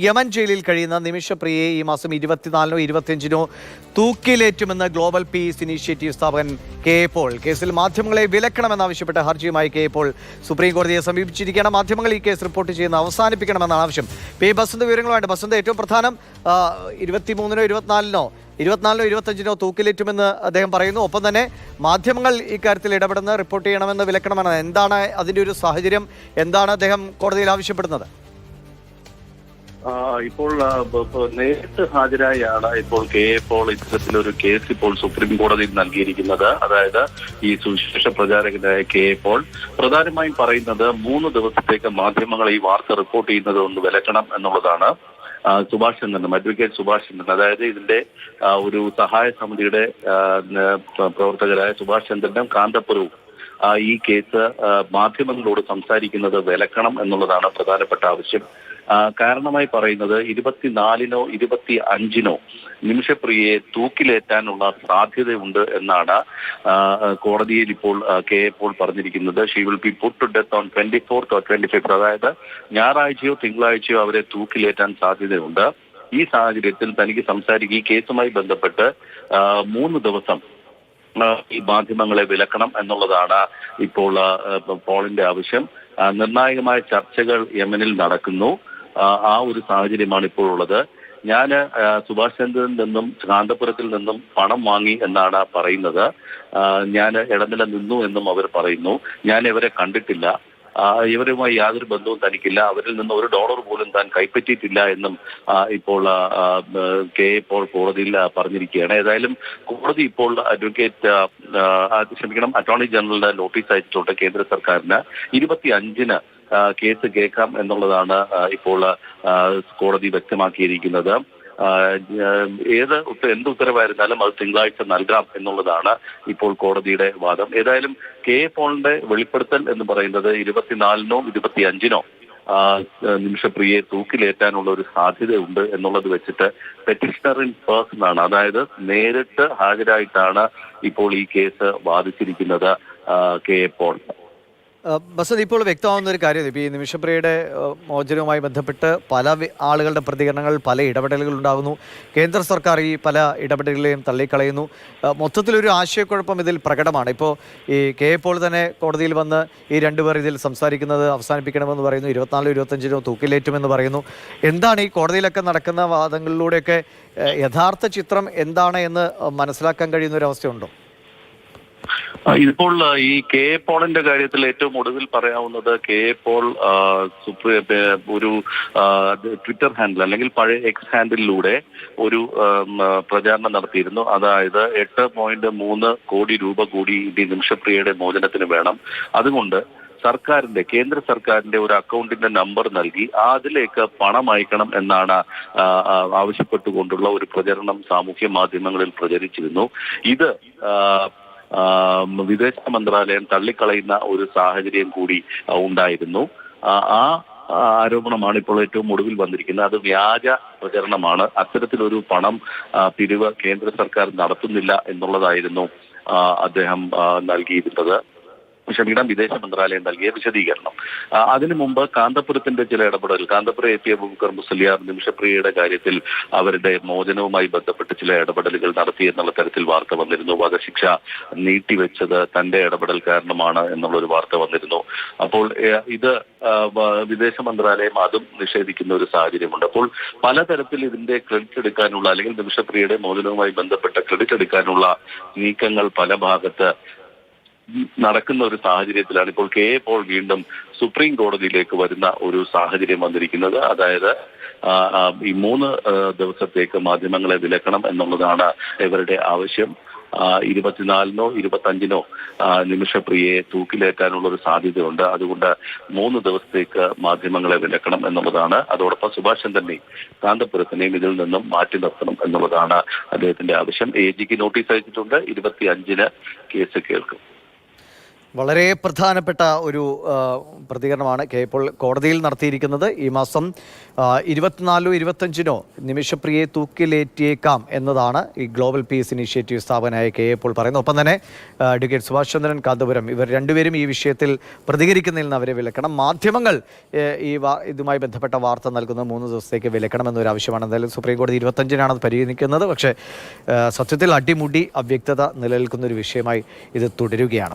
Yemen ജയിലിൽ കഴിയുന്ന നിമിഷപ്രിയയെ ഈ മാസം 24-നോ 25-നോ തൂക്കിലേറ്റുമെന്ന് ഗ്ലോബൽ പീസ് ഇനീഷ്യേറ്റീവ് സ്ഥാപകൻ കെ എ പോൾ. കേസിൽ മാധ്യമങ്ങളെ വിലക്കണമെന്നാവശ്യപ്പെട്ട ഹർജിയുമായി കെ എ പോൾ സുപ്രീം കോടതിയെ സമീപിച്ചിരിക്കുകയാണ്. മാധ്യമങ്ങൾ ഈ കേസ് റിപ്പോർട്ട് ചെയ്യുന്ന അവസാനിപ്പിക്കണമെന്നാണ് ആവശ്യം. പി ബസന്ത് വിവരങ്ങളുമായിട്ട്. ബസന്ത്, ഏറ്റവും പ്രധാനം 23-നോ 24-നോ 25-നോ തൂക്കിലേറ്റുമെന്ന് അദ്ദേഹം പറയുന്നു. ഒപ്പം തന്നെ മാധ്യമങ്ങൾ ഇക്കാര്യത്തിൽ ഇടപെടുന്ന റിപ്പോർട്ട് ചെയ്യണമെന്ന് വിലക്കണമെന്ന്. എന്താണ് അതിൻ്റെ ഒരു സാഹചര്യം? എന്താണ് അദ്ദേഹം കോടതിയിൽ ആവശ്യപ്പെടുന്നത്? ഇപ്പോൾ നേരിട്ട് ഹാജരായാണ് ഇപ്പോൾ കെ എ പോൾ ഇത്തരത്തിലൊരു കേസ് ഇപ്പോൾ സുപ്രീം കോടതിയിൽ നൽകിയിരിക്കുന്നത്. അതായത് ഈ സുവിശേഷ പ്രചാരകനായ കെ എ പോൾ പ്രധാനമായും പറയുന്നത് 3 ദിവസത്തേക്ക് മാധ്യമങ്ങൾ ഈ വാർത്ത റിപ്പോർട്ട് ചെയ്യുന്നത് ഒന്ന് വിലക്കണം എന്നുള്ളതാണ്. സുഭാഷ് ചന്ദ്രനും അഡ്വക്കേറ്റ് സുഭാഷ് ചന്ദ്രൻ, അതായത് ഇതിന്റെ ഒരു സഹായ സമിതിയുടെ പ്രവർത്തകരായ സുഭാഷ് ചന്ദ്രനും കാന്തപുരവും ഈ കേസ് മാധ്യമങ്ങളോട് സംസാരിക്കുന്നത് വിലക്കണം എന്നുള്ളതാണ് പ്രധാനപ്പെട്ട ആവശ്യം. കാരണമായി പറയുന്നത് 24-നോ 25-നോ നിമിഷപ്രിയയെ തൂക്കിലേറ്റാനുള്ള സാധ്യതയുണ്ട് എന്നാണ് കോടതിയിൽ ഇപ്പോൾ കെ എ പോൾ പറഞ്ഞിരിക്കുന്നത്. She will be put to death on 24th or 25th, അതായത് ഞായറാഴ്ചയോ തിങ്കളാഴ്ചയോ അവരെ തൂക്കിലേറ്റാൻ സാധ്യതയുണ്ട്. ഈ സാഹചര്യത്തിൽ തനിക്ക് ഈ കേസുമായി ബന്ധപ്പെട്ട് 3 ദിവസം ഈ മാധ്യമങ്ങളെ വിലക്കണം എന്നുള്ളതാണ് ഇപ്പോൾ പോളിന്റെ ആവശ്യം. നിർണായകമായ ചർച്ചകൾ യമനിൽ നടക്കുന്നു. ആ ഒരു സാഹചര്യമാണ് ഇപ്പോൾ ഉള്ളത്. ഞാൻ സുഭാഷ് ചന്ദ്രനിൽ നിന്നും കാന്തപുരത്തിൽ നിന്നും പണം വാങ്ങി എന്നാണ് പറയുന്നത്. ഞാൻ ഇടനില നിന്നു എന്നും അവർ പറയുന്നു. ഞാൻ ഇവരെ കണ്ടിട്ടില്ല, ഇവരുമായി യാതൊരു ബന്ധവും തനിക്കില്ല, അവരിൽ നിന്ന് $1 പോലും താൻ കൈപ്പറ്റിയിട്ടില്ല എന്നും ഇപ്പോൾ കെ എ പോൾ കോടതിയിൽ പറഞ്ഞിരിക്കുകയാണ്. ഏതായാലും കോടതി ഇപ്പോൾ അറ്റോർണി ജനറലിന്റെ നോട്ടീസ് അയച്ചിട്ടുണ്ട് കേന്ദ്ര സർക്കാരിന്. 25-ന് കേസ് കേൾക്കാം എന്നുള്ളതാണ് ഇപ്പോൾ കോടതി വ്യക്തമാക്കിയിരിക്കുന്നത്. എന്ത് ഉത്തരവായിരുന്നാലും അത് തിങ്കളാഴ്ച നൽകാം എന്നുള്ളതാണ് ഇപ്പോൾ കോടതിയുടെ വാദം. ഏതായാലും കെ എ പോളിന്റെ വെളിപ്പെടുത്തൽ എന്ന് പറയുന്നത് 24-നോ 25-നോ നിമിഷപ്രിയയെ തൂക്കിലേറ്റാനുള്ള ഒരു സാധ്യതയുണ്ട് എന്നുള്ളത് വെച്ചിട്ട് പെറ്റിഷണർ ഇൻ പേഴ്സൺ ആണ്, അതായത് നേരിട്ട് ഹാജരായിട്ടാണ് ഇപ്പോൾ ഈ കേസ് വാദിച്ചിരിക്കുന്നത് കെ എ പോൾ. ബസന്ത്, ഇപ്പോൾ വ്യക്തമാവുന്ന ഒരു കാര്യം, ഇപ്പോൾ ഈ നിമിഷപ്രിയയുടെ മോചനവുമായി ബന്ധപ്പെട്ട് പല ആളുകളുടെ പ്രതികരണങ്ങൾ, പല ഇടപെടലുകൾ ഉണ്ടാകുന്നു. കേന്ദ്ര സർക്കാർ ഈ പല ഇടപെടലുകളെയും തള്ളിക്കളയുന്നു. മൊത്തത്തിലൊരു ആശയക്കുഴപ്പം ഇതിൽ പ്രകടമാണ്. ഇപ്പോൾ ഈ കെ എ പോൾ തന്നെ കോടതിയിൽ വന്ന് ഈ 2 പേർ ഇതിൽ സംസാരിക്കുന്നത് അവസാനിപ്പിക്കണമെന്ന് പറയുന്നു. 24-നോ 25-നോ തൂക്കിലേറ്റുമെന്ന് പറയുന്നു. എന്താണ് ഈ കോടതിയിലൊക്കെ നടക്കുന്ന വാദങ്ങളിലൂടെയൊക്കെ യഥാർത്ഥ ചിത്രം എന്താണ് എന്ന് മനസ്സിലാക്കാൻ കഴിയുന്ന ഒരു അവസ്ഥയുണ്ടോ? ഇപ്പോൾ ഈ കെ എ പോളിന്റെ കാര്യത്തിൽ ഏറ്റവും ഒടുവിൽ പറയാവുന്നത്, കെ എ പോൾ ഒരു ട്വിറ്റർ ഹാൻഡിൽ അല്ലെങ്കിൽ പഴയ എക്സ് ഹാൻഡിലൂടെ ഒരു പ്രചാരണം നടത്തിയിരുന്നു. അതായത് 8.3 കോടി രൂപ കൂടി ഈ നിമിഷപ്രിയയുടെ മോചനത്തിന് വേണം. അതുകൊണ്ട് കേന്ദ്ര സർക്കാരിന്റെ ഒരു അക്കൗണ്ടിന്റെ നമ്പർ നൽകി അതിലേക്ക് പണം അയക്കണം എന്നാണ് ആവശ്യപ്പെട്ടുകൊണ്ടുള്ള ഒരു പ്രചരണം സാമൂഹ്യ മാധ്യമങ്ങളിൽ പ്രചരിച്ചിരുന്നു. ഇത് വിദേശ മന്ത്രാലയം തള്ളിക്കളയുന്ന ഒരു സാഹചര്യം കൂടി ഉണ്ടായിരുന്നു. ആ ആരോപണമാണ് ഇപ്പോൾ ഏറ്റവും ഒടുവിൽ വന്നിരിക്കുന്നത്. അത് വ്യാജ പ്രചരണമാണ്. അത്തരത്തിലൊരു പണം പിരിവ് കേന്ദ്ര സർക്കാർ നടത്തുന്നില്ല എന്നുള്ളതായിരുന്നു അദ്ദേഹം നൽകിയിരുന്നത്. വിദേശ മന്ത്രാലയം നൽകിയ വിശദീകരണം. അതിനു മുമ്പ് കാന്തപുരത്തിന്റെ ചില ഇടപെടൽ, കാന്തപുരം എ പി അബൂബക്കർ മുസ്ലിയാർ നിമിഷപ്രിയയുടെ കാര്യത്തിൽ അവരുടെ മോചനവുമായി ബന്ധപ്പെട്ട് ചില ഇടപെടലുകൾ നടത്തി എന്നുള്ള തരത്തിൽ വാർത്ത വന്നിരുന്നു. വധശിക്ഷ നീട്ടിവെച്ചത് തന്റെ ഇടപെടൽ കാരണമാണ് എന്നുള്ളൊരു വാർത്ത വന്നിരുന്നു. അപ്പോൾ ഇത് വിദേശ മന്ത്രാലയം അതും നിഷേധിക്കുന്ന ഒരു സാഹചര്യമുണ്ട്. അപ്പോൾ പലതരത്തിൽ ഇതിന്റെ ക്രെഡിറ്റ് എടുക്കാനുള്ള, അല്ലെങ്കിൽ നിമിഷപ്രിയയുടെ മോചനവുമായി ബന്ധപ്പെട്ട ക്രെഡിറ്റ് എടുക്കാനുള്ള നീക്കങ്ങൾ പല ഭാഗത്ത് നടക്കുന്ന ഒരു സാഹചര്യത്തിലാണ് ഇപ്പോൾ കെ എ പോൾ വീണ്ടും സുപ്രീം കോടതിയിലേക്ക് വരുന്ന ഒരു സാഹചര്യം വന്നിരിക്കുന്നത്. അതായത് ഈ 3 ദിവസത്തേക്ക് മാധ്യമങ്ങളെ വിലക്കണം എന്നുള്ളതാണ് ഇവരുടെ ആവശ്യം. 24-നോ 25-നോ നിമിഷപ്രിയയെ തൂക്കിലേറ്റാനുള്ള ഒരു സാധ്യതയുണ്ട്. അതുകൊണ്ട് 3 ദിവസത്തേക്ക് മാധ്യമങ്ങളെ വിലക്കണം എന്നുള്ളതാണ്. അതോടൊപ്പം സുഭാഷ് ചന്ദ്രനെയും കാന്തപുരത്തിനെയും ഇതിൽ നിന്നും മാറ്റി നിർത്തണം എന്നുള്ളതാണ് അദ്ദേഹത്തിന്റെ ആവശ്യം. AGക്ക് നോട്ടീസ് അയച്ചിട്ടുണ്ട്. 25-ന് കേസ് കേൾക്കും. വളരെ പ്രധാനപ്പെട്ട ഒരു പ്രതികരണമാണ് ഇപ്പോൾ കോടതിയിൽ നടത്തിയിരിക്കുന്നത്. ഈ മാസം 24 25 നിമിഷപ്രിയയെ തൂക്കിലേറ്റിയേക്കാം എന്നതാണ് ഈ ഗ്ലോബൽ പീസ് ഇനീഷ്യേറ്റീവ് സ്ഥാപകനായ ഇപ്പോൾ പറയുന്നത്. ഒപ്പം തന്നെ അഡ്വക്കേറ്റ് സുഭാഷ് ചന്ദ്രൻ കാന്തപുരം ഇവർ രണ്ടുപേരും ഈ വിഷയത്തിൽ പ്രതികരിക്കുന്നതിൽ നിന്ന് അവരെ വിലക്കണം. മാധ്യമങ്ങൾ ഇതുമായി ബന്ധപ്പെട്ട വാർത്ത നൽകുന്നത് 3 ദിവസത്തേക്ക് വിലക്കണമെന്നൊരു ആവശ്യമാണ്. എന്തായാലും സുപ്രീം കോടതി 25-നാണ് അത് പരിഗണിക്കുന്നത്. പക്ഷേ സത്യത്തിൽ അടിമുടി അവ്യക്തത നിലനിൽക്കുന്ന ഒരു വിഷയമായി ഇത് തുടരുകയാണ്.